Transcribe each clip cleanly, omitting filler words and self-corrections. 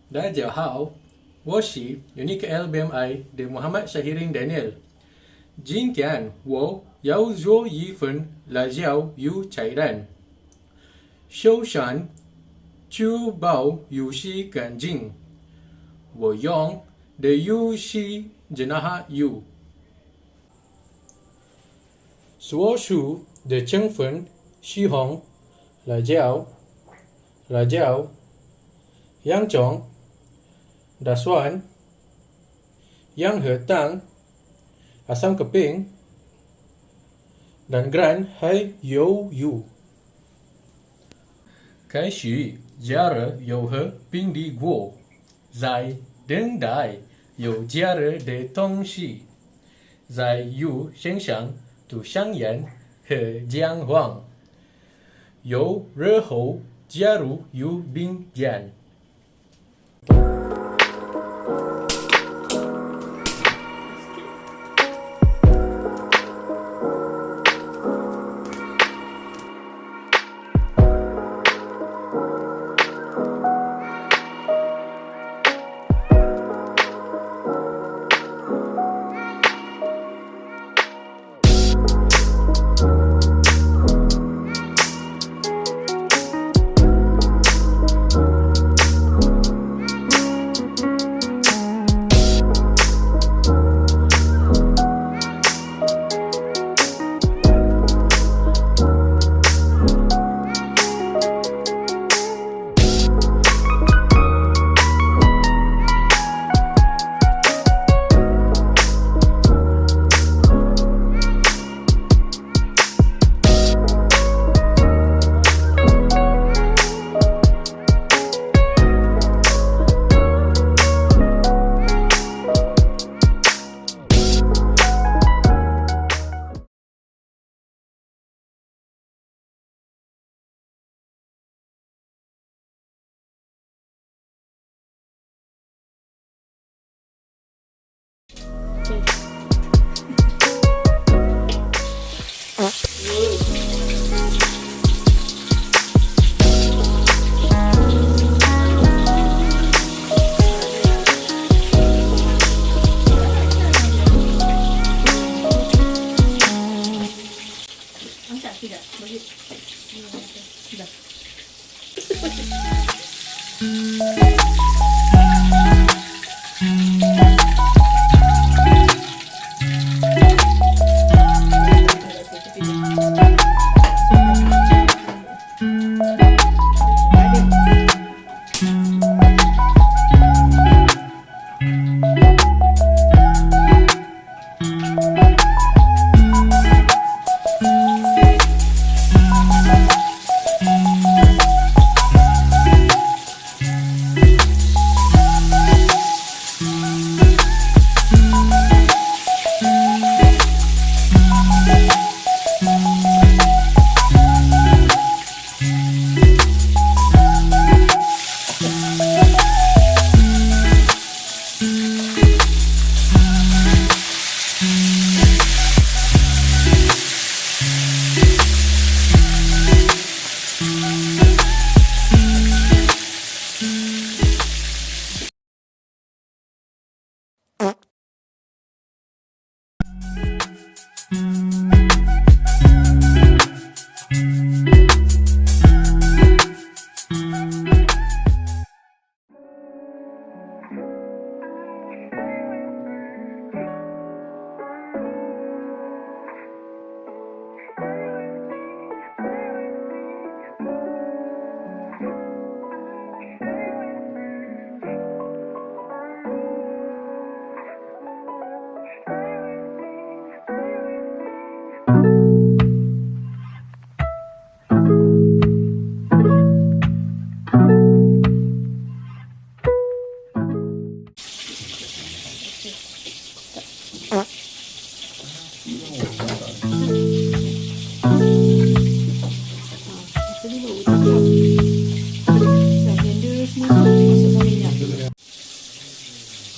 大家好，我是 Unikl BMI 的穆罕默沙希林 Daniel。今天我要做一份辣椒油菜单。首先，确保油是干净。我用的油是真哈油。所需的成分是红辣椒、洋葱、大蒜、yang hetang, asam keping, dan gran hay dầu yu. 开始加热油和冰的锅，在等待油加热的同时，在油身上涂上盐和姜黄。油热后加入油并煎。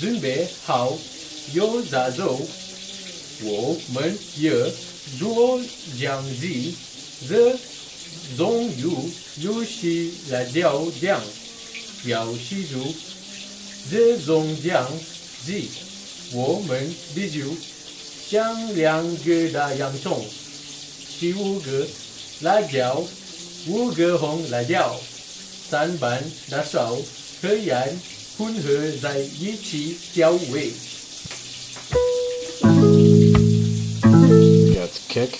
准备好油炸肉，我们要做酱汁，这种油就是辣椒酱，要记住这种酱汁我们必须像2个大洋葱，15个辣椒，5个红辣椒，3瓣大勺和盐混合在一起调味。That's kick.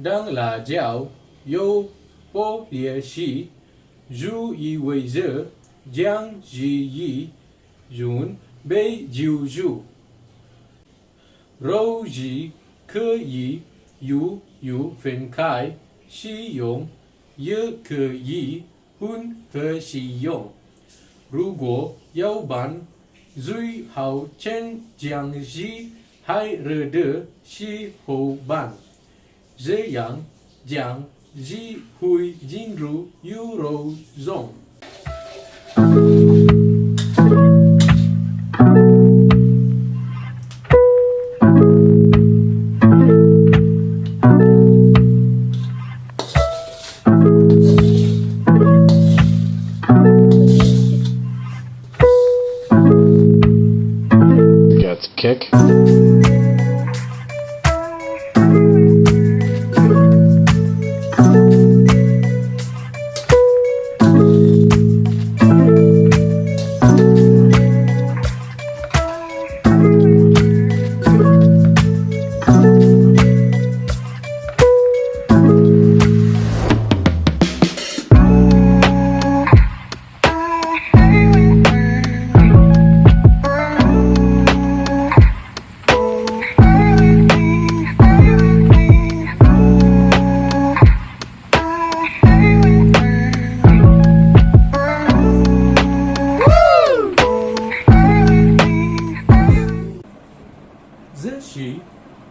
Đang là dạo yêu bố địa sĩ dù ý với giờ giang dị ý dùn bê diệu dụ râu dị cơ ý yu yu phân khai sử dụng yơ cơ ý hun hơ sử dụng 如果要办最好趁将是还热的时候办，这样将是会进入 Eurozone。That's kick.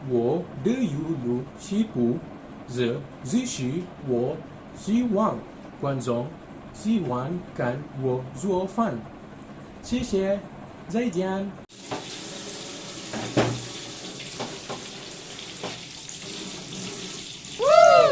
我的邮录西部，这只是我希望观众喜欢看我做饭。谢谢，再见。